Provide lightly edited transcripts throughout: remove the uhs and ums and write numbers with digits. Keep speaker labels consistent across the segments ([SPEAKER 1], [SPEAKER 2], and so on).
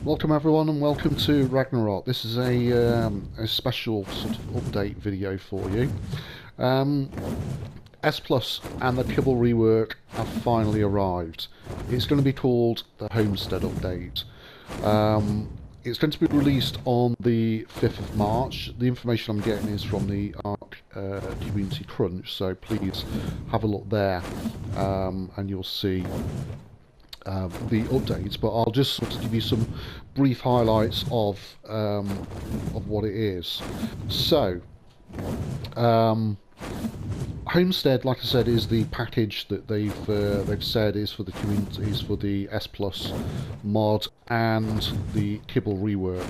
[SPEAKER 1] Welcome everyone and welcome to Ragnarok. This is a special sort of update video for you. S Plus and the Kibble rework have finally arrived. It's going to be called the Homestead update. It's going to be released on the 5th of March. The information I'm getting is from the Ark Community Crunch, so please have a look there and you'll see the updates, but I'll just sort of give you some brief highlights of what it is. So, Homestead, like I said, is the package that they've said is for the community, is for the S Plus mod and the Kibble rework.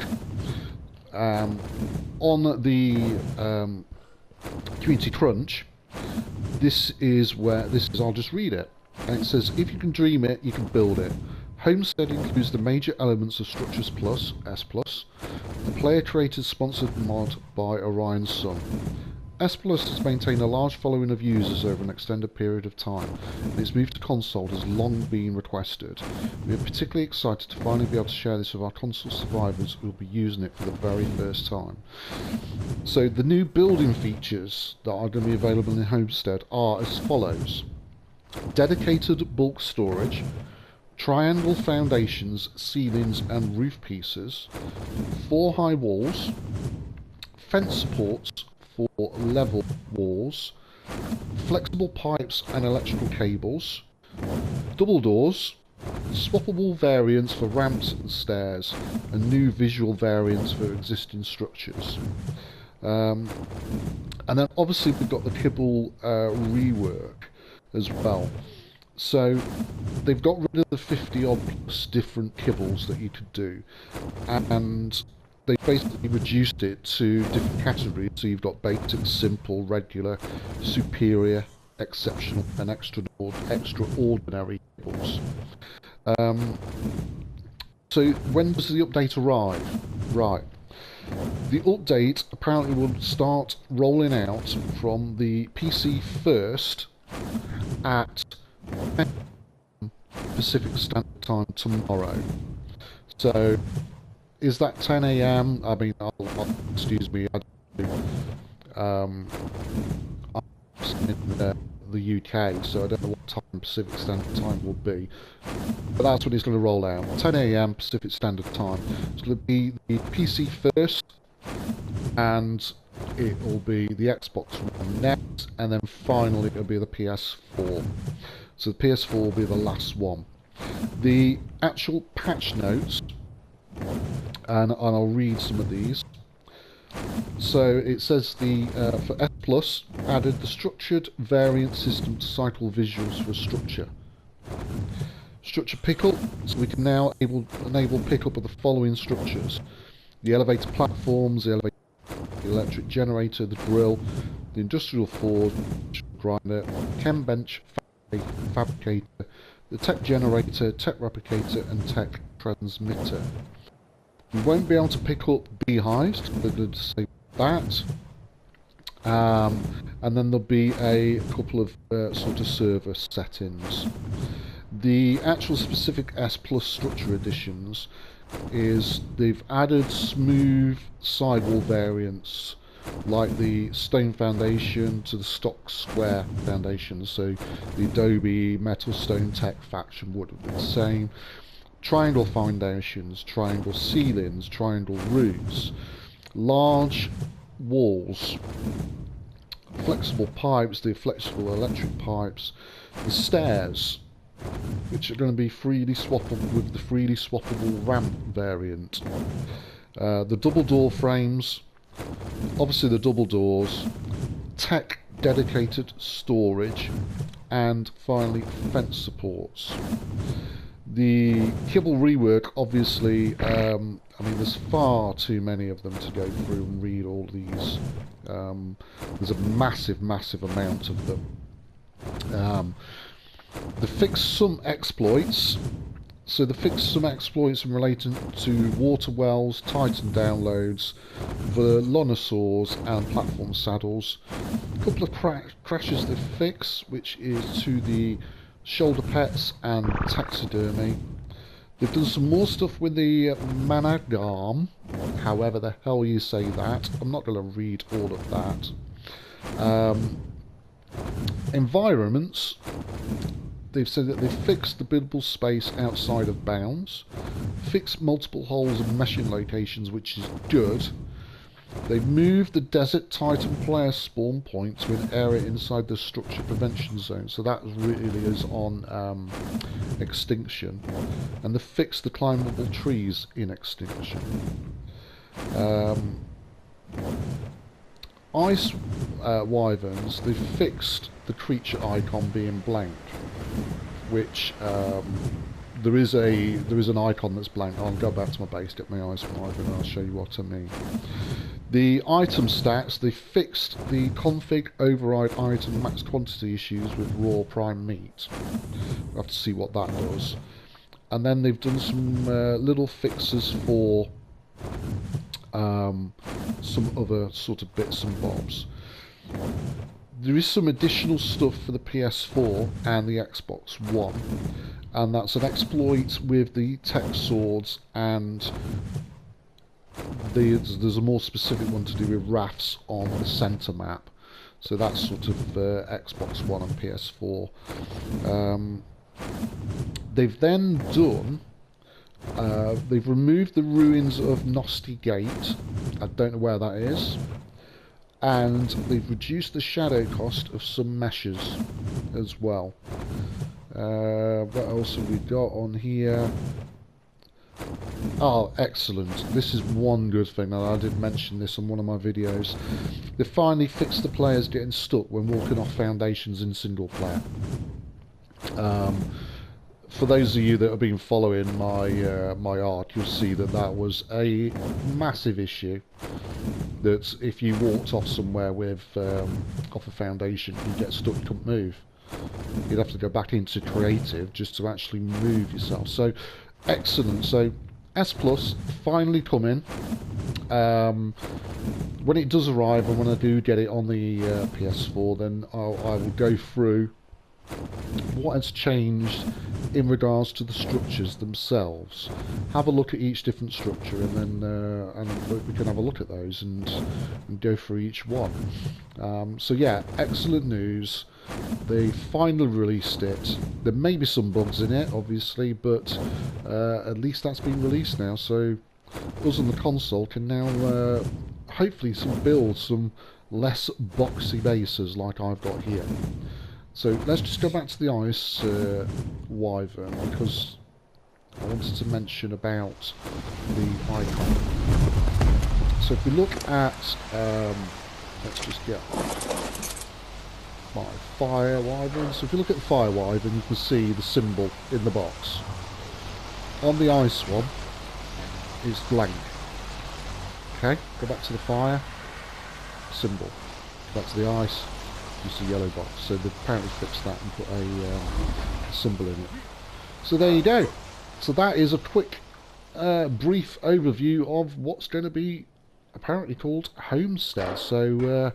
[SPEAKER 1] On the Community Crunch, I'll just read it. And it says, if you can dream it, you can build it. Homestead includes the major elements of Structures Plus, S Plus, the player-created sponsored mod by Orion's Sun. S Plus has maintained a large following of users over an extended period of time, and its move to console has long been requested. We are particularly excited to finally be able to share this with our console survivors who will be using it for the very first time. So the new building features that are going to be available in Homestead are as follows. Dedicated bulk storage, triangle foundations, ceilings and roof pieces, 4 high walls, fence supports for level walls, flexible pipes and electrical cables, double doors, swappable variants for ramps and stairs, and new visual variants for existing structures. And then obviously we've got the Kibble rework as well. So they've got rid of the 50 odd plus different kibbles that you could do, and they basically reduced it to different categories. So you've got basic, simple, regular, superior, exceptional and extraordinary kibbles. So when does the update arrive? Right. The update apparently will start rolling out from the PC first at Pacific Standard Time tomorrow. So, is that 10 a.m.? I mean, excuse me, I'm in the UK, so I don't know what time Pacific Standard Time will be. But that's when it's going to roll out. 10 a.m. Pacific Standard Time. It's going to be the PC first, and it will be the Xbox One next, and then finally it'll be the PS4. So the PS4 will be the last one. The actual patch notes, and I'll read some of these. So it says for S Plus, added the structured variant system to cycle visuals for a structure. Structure pickup, so we can now enable pickup of the following structures: the elevator platforms, the electric generator, the drill, the industrial forge, grinder, chem bench, fabricator, the tech generator, tech replicator and tech transmitter. We won't be able to pick up beehives, they're going to say that. And then there'll be a couple of sort of server settings. The actual specific S Plus structure additions is they've added smooth sidewall variants like the stone foundation to the stock square foundation. So the Adobe Metal Stone Tech faction would have been the same. Triangle foundations, triangle ceilings, triangle roofs, large walls, flexible pipes, the flexible electric pipes, the stairs, which are going to be freely swappable with the freely swappable ramp variant. The double door frames, obviously the double doors, tech dedicated storage, and finally fence supports. The Kibble rework, obviously, I mean, there's far too many of them to go through and read all these. There's a massive amount of them. The fix some exploits. So the fix some exploits relating to water wells, Titan downloads, the Lonosaurs and platform saddles. A couple of crashes they fix, which is to the shoulder pets and taxidermy. They've done some more stuff with the Managam, however the hell you say that. I'm not going to read all of that. Environments, they've said that they've fixed the buildable space outside of bounds, fixed multiple holes and meshing locations, which is good. They've moved the Desert Titan player spawn point to an area inside the structure prevention zone, so that really is on extinction. And they've fixed the climbable trees in extinction. Ice wyverns, they've fixed the creature icon being blank, which there is an icon that's blank. I'll go back to my base, get my ice wyvern, and I'll show you what I mean. The item stats, they fixed the config override item max quantity issues with raw prime meat. We'll have to see what that does. And then they've done some little fixes for some other sort of bits and bobs. There is some additional stuff for the PS4 and the Xbox One, and that's an exploit with the tech swords, and there's a more specific one to do with rafts on the centre map. So that's sort of Xbox One and PS4. They've then done... they've removed the ruins of Nosti Gate. I don't know where that is. And they've reduced the shadow cost of some meshes as well. What else have we got on here? Oh, excellent. This is one good thing, and I did mention this on one of my videos. They finally fixed the players getting stuck when walking off foundations in single player. For those of you that have been following my Ark, you'll see that that was a massive issue. That if you walked off somewhere with off a foundation, you get stuck, you couldn't move. You'd have to go back into creative just to actually move yourself. So, excellent. So, S Plus finally coming. When it does arrive, and when I do get it on the PS4, then I will go through what has changed in regards to the structures themselves. Have a look at each different structure, and then and we can have a look at those and go through each one. So yeah, excellent news. They finally released it. There may be some bugs in it, obviously, but at least that's been released now. So us on the console can now hopefully build some less boxy bases like I've got here. So let's just go back to the ice wyvern, because I wanted to mention about the icon. So if we look at, let's just get my fire wyvern. So if you look at the fire wyvern, you can see the symbol in the box. On the ice one, it's blank. Okay, go back to the fire, symbol. Go back to the ice, just a yellow box. So they've apparently fixed that and put a symbol in it. So there you go. So that is a quick brief overview of what's going to be apparently called Homestead. So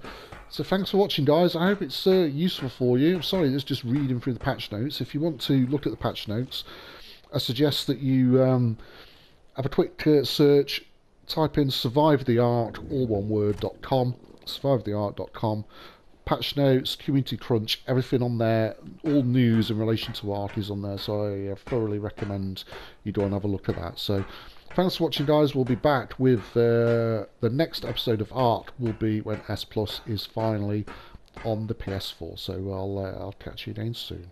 [SPEAKER 1] so thanks for watching, guys. I hope it's useful for you. I'm sorry, it's just reading through the patch notes. If you want to look at the patch notes, I suggest that you have a quick search, type in survivetheark, all one word.com, survivetheark.com. Patch notes, community crunch, everything on there, all news in relation to Ark is on there, so I thoroughly recommend you go and have a look at that. So thanks for watching, guys. We'll be back with the next episode of Ark will be when S Plus is finally on the PS4, so I'll catch you again soon.